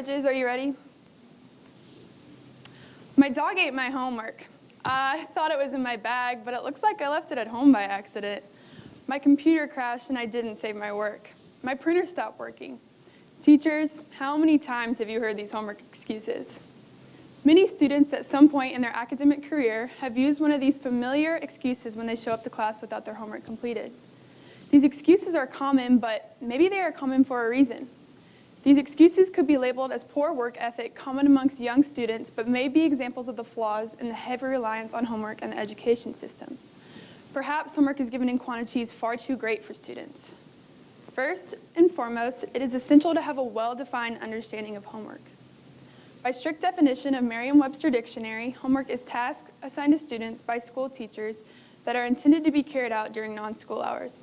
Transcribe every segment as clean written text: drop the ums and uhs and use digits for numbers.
judges, are you ready? My dog ate my homework. I thought it was in my bag, but it looks like I left it at home by accident. My computer crashed and I didn't save my work. My printer stopped working. Teachers, how many times have you heard these homework excuses? Many students at some point in their academic career have used one of these familiar excuses when they show up to class without their homework completed. These excuses are common, but maybe they are common for a reason. These excuses could be labeled as poor work ethic common amongst young students, but may be examples of the flaws in the heavy reliance on homework and the education system. Perhaps homework is given in quantities far too great for students. First and foremost, it is essential to have a well-defined understanding of homework. By strict definition of Merriam-Webster Dictionary, homework is tasks assigned to students by school teachers that are intended to be carried out during non-school hours.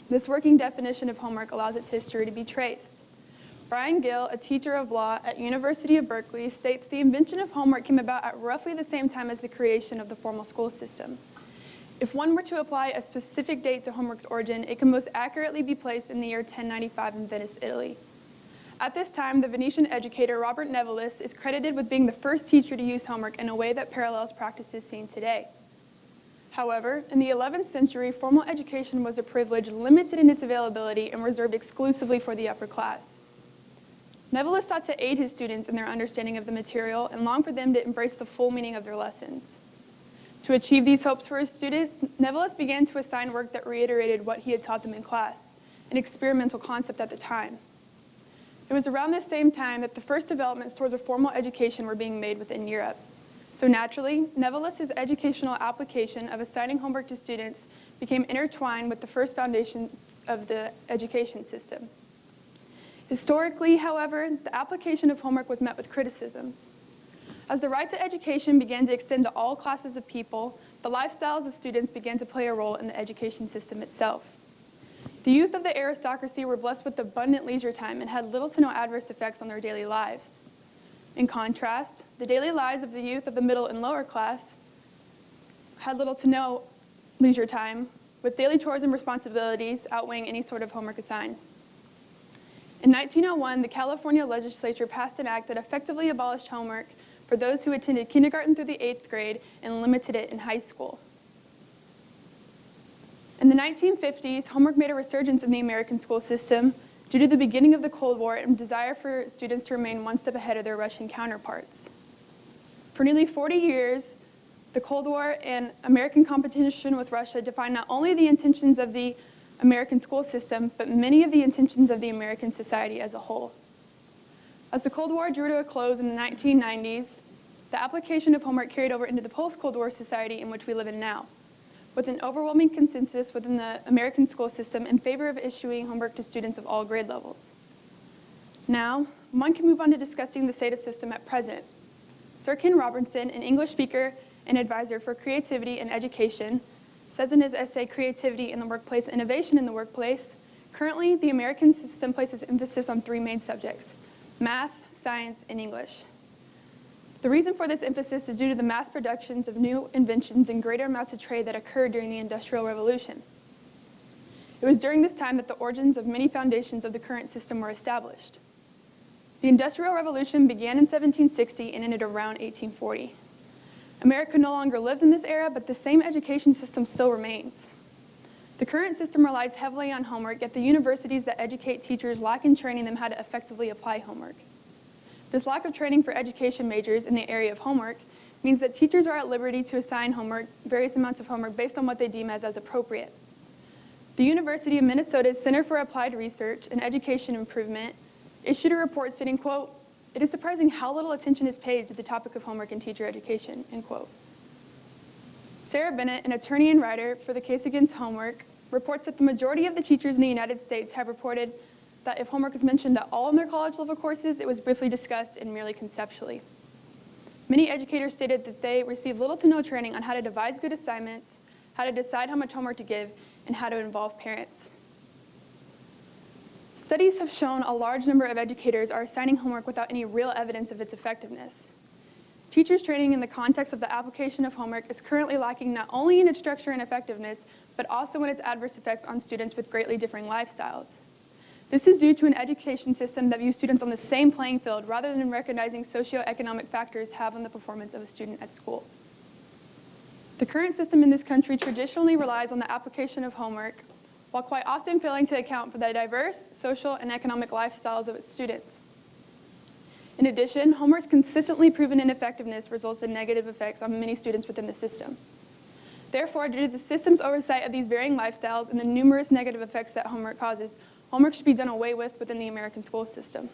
This working definition of homework allows its history to be traced. Brian Gill, a teacher of law at University of Berkeley, states the invention of homework came about at roughly the same time as the creation of the formal school system. If one were to apply a specific date to homework's origin, it can most accurately be placed in the year 1095 in Venice, Italy. At this time, the Venetian educator Robert Nevilis is credited with being the first teacher to use homework in a way that parallels practices seen today. However, in the 11th century, formal education was a privilege limited in its availability and reserved exclusively for the upper class. Nevilis sought to aid his students in their understanding of the material and longed for them to embrace the full meaning of their lessons. To achieve these hopes for his students, Nevilis began to assign work that reiterated what he had taught them in class, an experimental concept at the time. It was around this same time that the first developments towards a formal education were being made within Europe. So naturally, Nevilis' educational application of assigning homework to students became intertwined with the first foundations of the education system. Historically, however, the application of homework was met with criticisms. As the right to education began to extend to all classes of people, the lifestyles of students began to play a role in the education system itself. The youth of the aristocracy were blessed with abundant leisure time and had little to no adverse effects on their daily lives. In contrast, the daily lives of the youth of the middle and lower class had little to no leisure time, with daily chores and responsibilities outweighing any sort of homework assigned. In 1901, the California legislature passed an act that effectively abolished homework for those who attended kindergarten through the 8th grade and limited it in high school. In the 1950s, homework made a resurgence in the American school system due to the beginning of the Cold War and desire for students to remain one step ahead of their Russian counterparts. For nearly 40 years, the Cold War and American competition with Russia defined not only the intentions of the American school system, but many of the intentions of the American society as a whole. As the Cold War drew to a close in the 1990s, the application of homework carried over into the post-Cold War society in which we live in now, with an overwhelming consensus within the American school system in favor of issuing homework to students of all grade levels. Now, one can move on to discussing the state of system at present. Sir Ken Robinson, an English speaker and advisor for creativity and education, says in his essay, Creativity in the Workplace, Innovation in the Workplace, currently the American system places emphasis on three main subjects: math, science, and English. The reason for this emphasis is due to the mass productions of new inventions and greater amounts of trade that occurred during the Industrial Revolution. It was during this time that the origins of many foundations of the current system were established. The Industrial Revolution began in 1760 and ended around 1840. America no longer lives in this era, but the same education system still remains. The current system relies heavily on homework, yet the universities that educate teachers lack in training them how to effectively apply homework. This lack of training for education majors in the area of homework means that teachers are at liberty to assign various amounts of homework based on what they deem as appropriate. The University of Minnesota's Center for Applied Research and Education Improvement issued a report stating, quote, "It is surprising how little attention is paid to the topic of homework in teacher education," end quote. Sarah Bennett, an attorney and writer for the Case Against Homework, reports that the majority of the teachers in the United States have reported that if homework is mentioned at all in their college-level courses, it was briefly discussed and merely conceptually. Many educators stated that they received little to no training on how to devise good assignments, how to decide how much homework to give, and how to involve parents. Studies have shown a large number of educators are assigning homework without any real evidence of its effectiveness. Teachers' training in the context of the application of homework is currently lacking not only in its structure and effectiveness, but also in its adverse effects on students with greatly differing lifestyles. This is due to an education system that views students on the same playing field rather than recognizing socioeconomic factors have on the performance of a student at school. The current system in this country traditionally relies on the application of homework, while quite often failing to account for the diverse social and economic lifestyles of its students. In addition, homework's consistently proven ineffectiveness results in negative effects on many students within the system. Therefore, due to the system's oversight of these varying lifestyles and the numerous negative effects that homework causes, homework should be done away with within the American school system.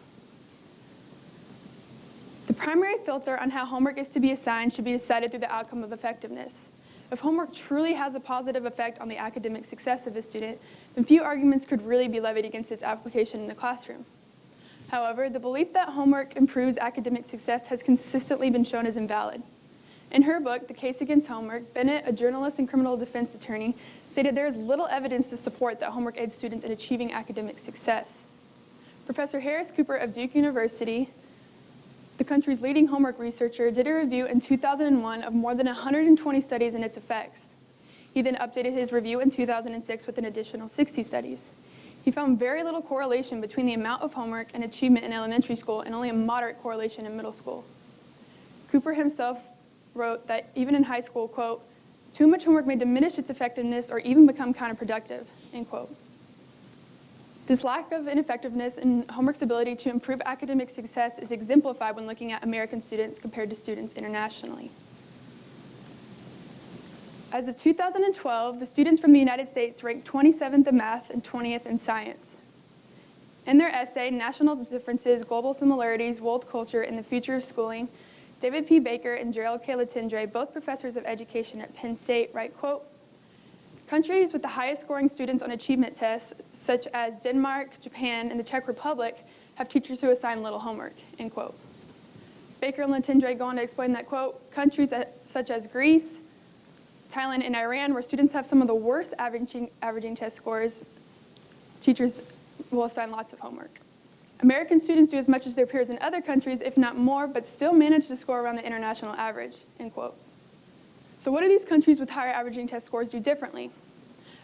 The primary filter on how homework is to be assigned should be decided through the outcome of effectiveness. If homework truly has a positive effect on the academic success of a student, then few arguments could really be levied against its application in the classroom. However, the belief that homework improves academic success has consistently been shown as invalid. In her book, The Case Against Homework, Bennett, a journalist and criminal defense attorney, stated there is little evidence to support that homework aids students in achieving academic success. Professor Harris Cooper of Duke University, the country's leading homework researcher, did a review in 2001 of more than 120 studies and its effects. He then updated his review in 2006 with an additional 60 studies. He found very little correlation between the amount of homework and achievement in elementary school and only a moderate correlation in middle school. Cooper himself wrote that even in high school, quote, "Too much homework may diminish its effectiveness or even become counterproductive," end quote. This lack of ineffectiveness in homework's ability to improve academic success is exemplified when looking at American students compared to students internationally. As of 2012, the students from the United States ranked 27th in math and 20th in science. In their essay, National Differences, Global Similarities, World Culture, and the Future of Schooling, David P. Baker and Gerald K. Latendre, both professors of education at Penn State, write, quote, "Countries with the highest scoring students on achievement tests, such as Denmark, Japan, and the Czech Republic, have teachers who assign little homework," end quote. Baker and Latendre go on to explain that, quote, "Countries such as Greece, Thailand, and Iran, where students have some of the worst averaging test scores, teachers will assign lots of homework. American students do as much as their peers in other countries, if not more, but still manage to score around the international average," end quote. So what do these countries with higher averaging test scores do differently?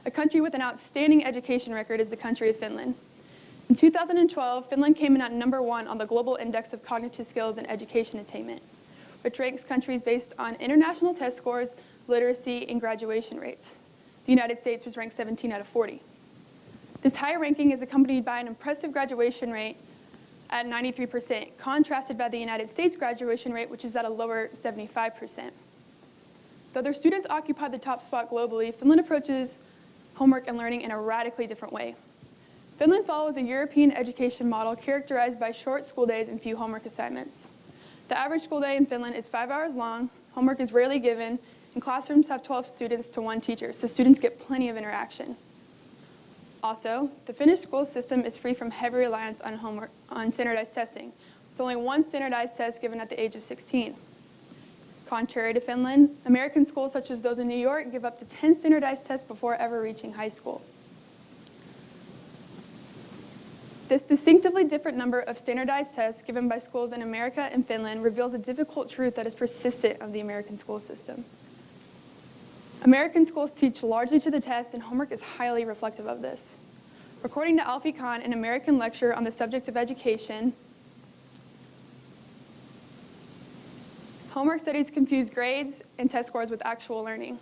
A country with an outstanding education record is the country of Finland. In 2012, Finland came in at #1 on the Global Index of Cognitive Skills and Education Attainment, which ranks countries based on international test scores, literacy, and graduation rates. The United States was ranked 17 out of 40. This high ranking is accompanied by an impressive graduation rate at 93%, contrasted by the United States graduation rate, which is at a lower 75%. Though their students occupy the top spot globally, Finland approaches homework and learning in a radically different way. Finland follows a European education model characterized by short school days and few homework assignments. The average school day in Finland is 5 hours long, homework is rarely given, and classrooms have 12 students to 1 teacher, so students get plenty of interaction. Also, the Finnish school system is free from heavy reliance on standardized testing, with only 1 standardized test given at the age of 16. Contrary to Finland, American schools such as those in New York give up to 10 standardized tests before ever reaching high school. This distinctively different number of standardized tests given by schools in America and Finland reveals a difficult truth that is persistent of the American school system. American schools teach largely to the test, and homework is highly reflective of this. According to Alfie Kahn, an American lecturer on the subject of education, homework studies confuse grades and test scores with actual learning.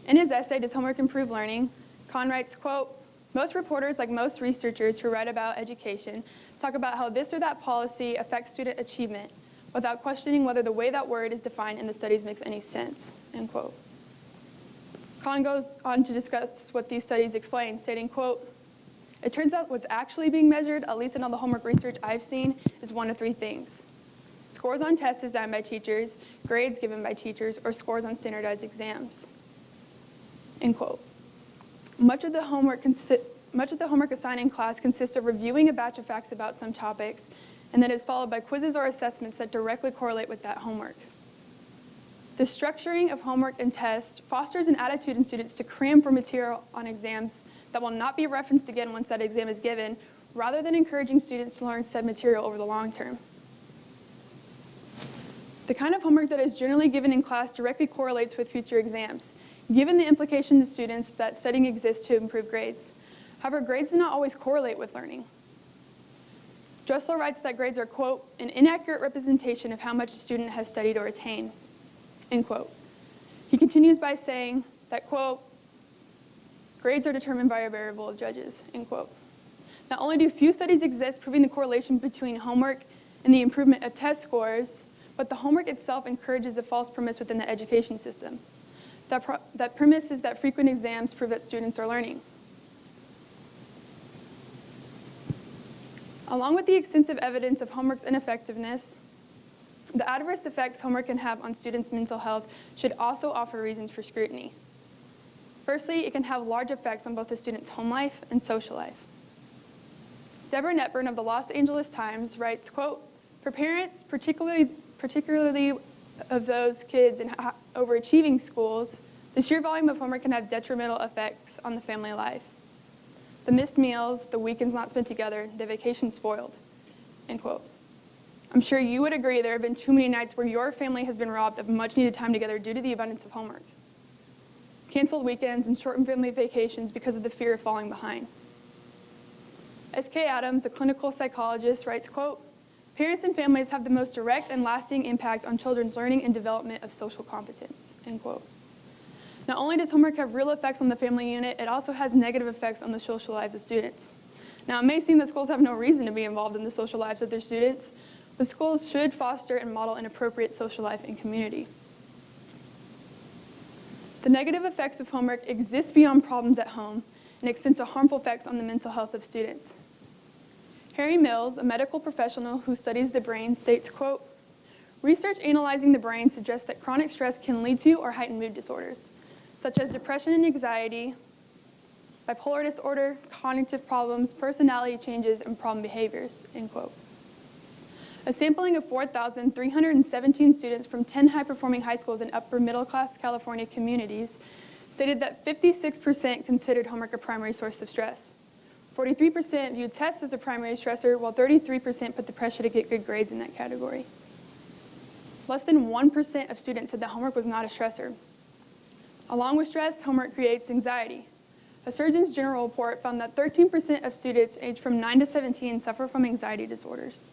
In his essay, Does Homework Improve Learning?, Kahn writes, quote, "Most reporters, like most researchers who write about education, talk about how this or that policy affects student achievement without questioning whether the way that word is defined in the studies makes any sense," end quote. Kahn goes on to discuss what these studies explain, stating, quote, "It turns out what's actually being measured, at least in all the homework research I've seen, is 1 of 3 things. Scores on tests designed by teachers, grades given by teachers, or scores on standardized exams," end quote. Much of the homework assigned in class consists of reviewing a batch of facts about some topics, and then is followed by quizzes or assessments that directly correlate with that homework. The structuring of homework and tests fosters an attitude in students to cram for material on exams that will not be referenced again once that exam is given, rather than encouraging students to learn said material over the long term. The kind of homework that is generally given in class directly correlates with future exams, given the implication to students that studying exists to improve grades. However, grades do not always correlate with learning. Dressler writes that grades are, quote, an inaccurate representation of how much a student has studied or attained, end quote. He continues by saying that, quote, grades are determined by a variable of judges, end quote. Not only do few studies exist proving the correlation between homework and the improvement of test scores, but the homework itself encourages a false premise within the education system. That premise is that frequent exams prove that students are learning. Along with the extensive evidence of homework's ineffectiveness, the adverse effects homework can have on students' mental health should also offer reasons for scrutiny. Firstly, it can have large effects on both the student's home life and social life. Deborah Netburn of the Los Angeles Times writes, quote, for parents, particularly of those kids in overachieving schools, the sheer volume of homework can have detrimental effects on the family life. The missed meals, the weekends not spent together, the vacation spoiled, end quote. I'm sure you would agree there have been too many nights where your family has been robbed of much needed time together due to the abundance of homework. Canceled weekends and shortened family vacations because of the fear of falling behind. S.K. Adams, a clinical psychologist, writes, quote, parents and families have the most direct and lasting impact on children's learning and development of social competence, end quote. Not only does homework have real effects on the family unit, it also has negative effects on the social lives of students. Now, it may seem that schools have no reason to be involved in the social lives of their students, but schools should foster and model an appropriate social life and community. The negative effects of homework exist beyond problems at home and extend to harmful effects on the mental health of students. Harry Mills, a medical professional who studies the brain, states, quote, research analyzing the brain suggests that chronic stress can lead to or heighten mood disorders, such as depression and anxiety, bipolar disorder, cognitive problems, personality changes, and problem behaviors, end quote. A sampling of 4,317 students from 10 high-performing high schools in upper middle-class California communities stated that 56% considered homework a primary source of stress. 43% viewed tests as a primary stressor, while 33% put the pressure to get good grades in that category. Less than 1% of students said that homework was not a stressor. Along with stress, homework creates anxiety. A Surgeon General report found that 13% of students aged from 9 to 17 suffer from anxiety disorders.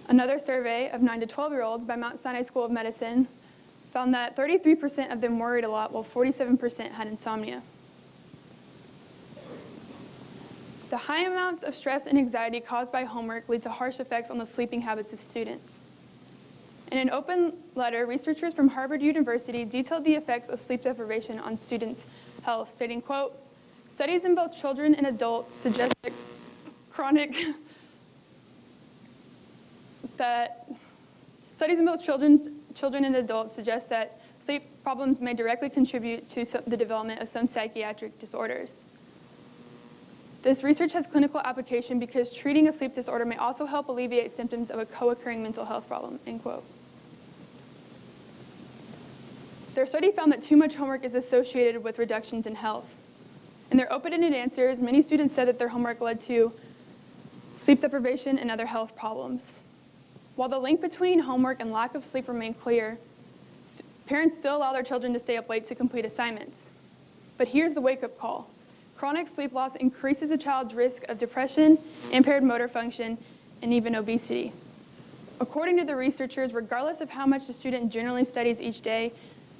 Another survey of 9 to 12-year-olds by Mount Sinai School of Medicine found that 33% of them worried a lot, while 47% had insomnia. The high amounts of stress and anxiety caused by homework lead to harsh effects on the sleeping habits of students. In an open letter, researchers from Harvard University detailed the effects of sleep deprivation on students' health, stating, quote, studies in both children and adults suggest that children and adults suggest that sleep problems may directly contribute to the development of some psychiatric disorders. This research has clinical application because treating a sleep disorder may also help alleviate symptoms of a co-occurring mental health problem, end quote. Their study found that too much homework is associated with reductions in health. In their open-ended answers, many students said that their homework led to sleep deprivation and other health problems. While the link between homework and lack of sleep remained clear, parents still allow their children to stay up late to complete assignments. But here's the wake-up call. Chronic sleep loss increases a child's risk of depression, impaired motor function, and even obesity. According to the researchers, regardless of how much the student generally studies each day,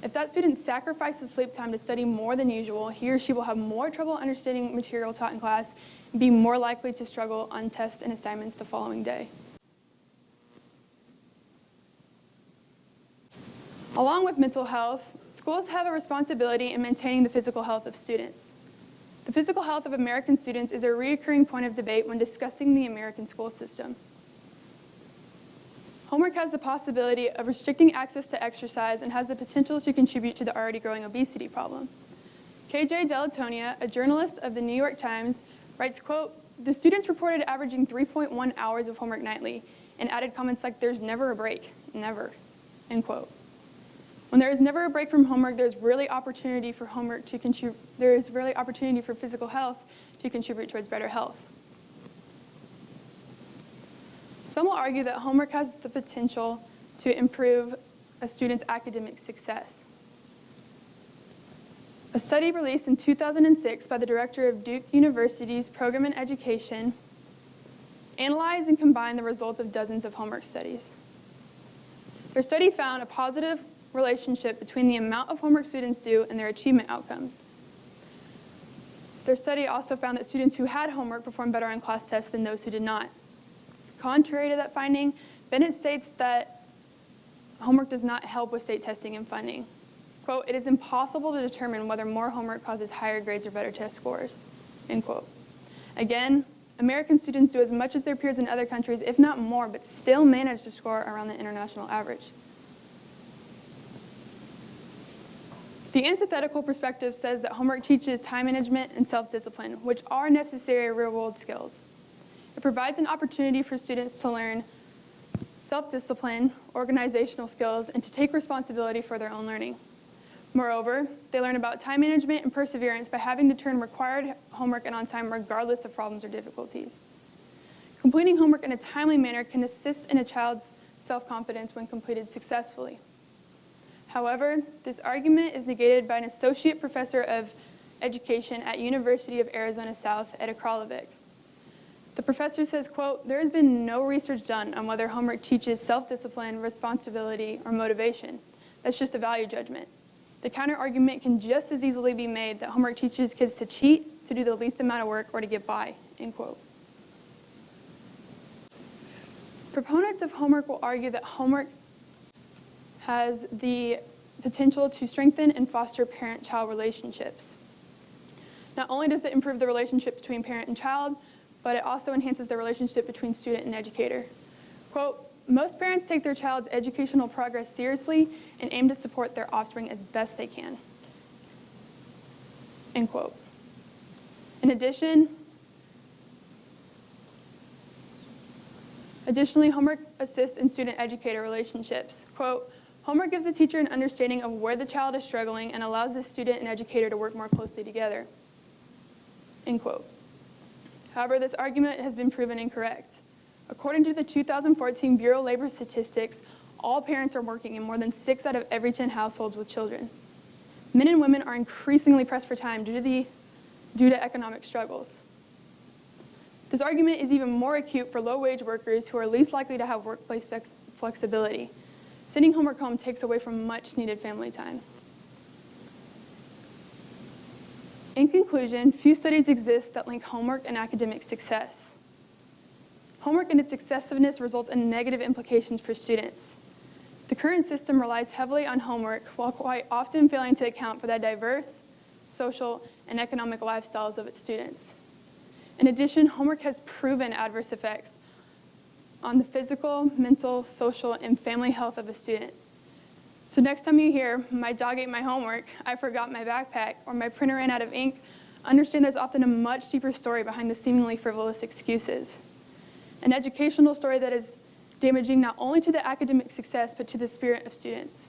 if that student sacrifices sleep time to study more than usual, he or she will have more trouble understanding material taught in class and be more likely to struggle on tests and assignments the following day. Along with mental health, schools have a responsibility in maintaining the physical health of students. The physical health of American students is a recurring point of debate when discussing the American school system. Homework has the possibility of restricting access to exercise and has the potential to contribute to the already growing obesity problem. KJ Delatonia, a journalist of the New York Times, writes, quote, the students reported averaging 3.1 hours of homework nightly and added comments like, there's never a break, never, end quote. When there is never a break from homework, there's really opportunity for physical health to contribute towards better health. Some will argue that homework has the potential to improve a student's academic success. A study released in 2006 by the director of Duke University's Program in Education analyzed and combined the results of dozens of homework studies. Their study found a positive relationship between the amount of homework students do and their achievement outcomes. Their study also found that students who had homework performed better on class tests than those who did not. Contrary to that finding, Bennett states that homework does not help with state testing and funding. Quote, "It is impossible to determine whether more homework causes higher grades or better test scores," end quote. Again, American students do as much as their peers in other countries, if not more, but still manage to score around the international average. The antithetical perspective says that homework teaches time management and self-discipline, which are necessary real-world skills. It provides an opportunity for students to learn self-discipline, organizational skills, and to take responsibility for their own learning. Moreover, they learn about time management and perseverance by having to turn required homework in on time regardless of problems or difficulties. Completing homework in a timely manner can assist in a child's self-confidence when completed successfully. However, this argument is negated by an associate professor of education at University of Arizona South, Etta Kralovic. The professor says, quote, "There has been no research done on whether homework teaches self-discipline, responsibility, or motivation. That's just a value judgment. The counter-argument can just as easily be made that homework teaches kids to cheat, to do the least amount of work, or to get by," end quote. Proponents of homework will argue that homework has the potential to strengthen and foster parent-child relationships. Not only does it improve the relationship between parent and child, but it also enhances the relationship between student and educator. Quote, "Most parents take their child's educational progress seriously and aim to support their offspring as best they can," end quote. Additionally, homework assists in student-educator relationships. Quote, "Homework gives the teacher an understanding of where the child is struggling and allows the student and educator to work more closely together," end quote. However, this argument has been proven incorrect. According to the 2014 Bureau of Labor Statistics, all parents are working in more than 6 out of every 10 households with children. Men and women are increasingly pressed for time due to economic struggles. This argument is even more acute for low-wage workers who are least likely to have workplace flexibility. Sending homework home takes away from much-needed family time. In conclusion, few studies exist that link homework and academic success. Homework and its excessiveness results in negative implications for students. The current system relies heavily on homework while quite often failing to account for the diverse, social, and economic lifestyles of its students. In addition, homework has proven adverse effects on the physical, mental, social, and family health of a student. So next time you hear, "My dog ate my homework," "I forgot my backpack," or "My printer ran out of ink," understand there's often a much deeper story behind the seemingly frivolous excuses. An educational story that is damaging not only to the academic success, but to the spirit of students.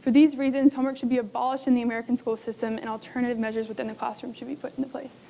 For these reasons, homework should be abolished in the American school system and alternative measures within the classroom should be put into place.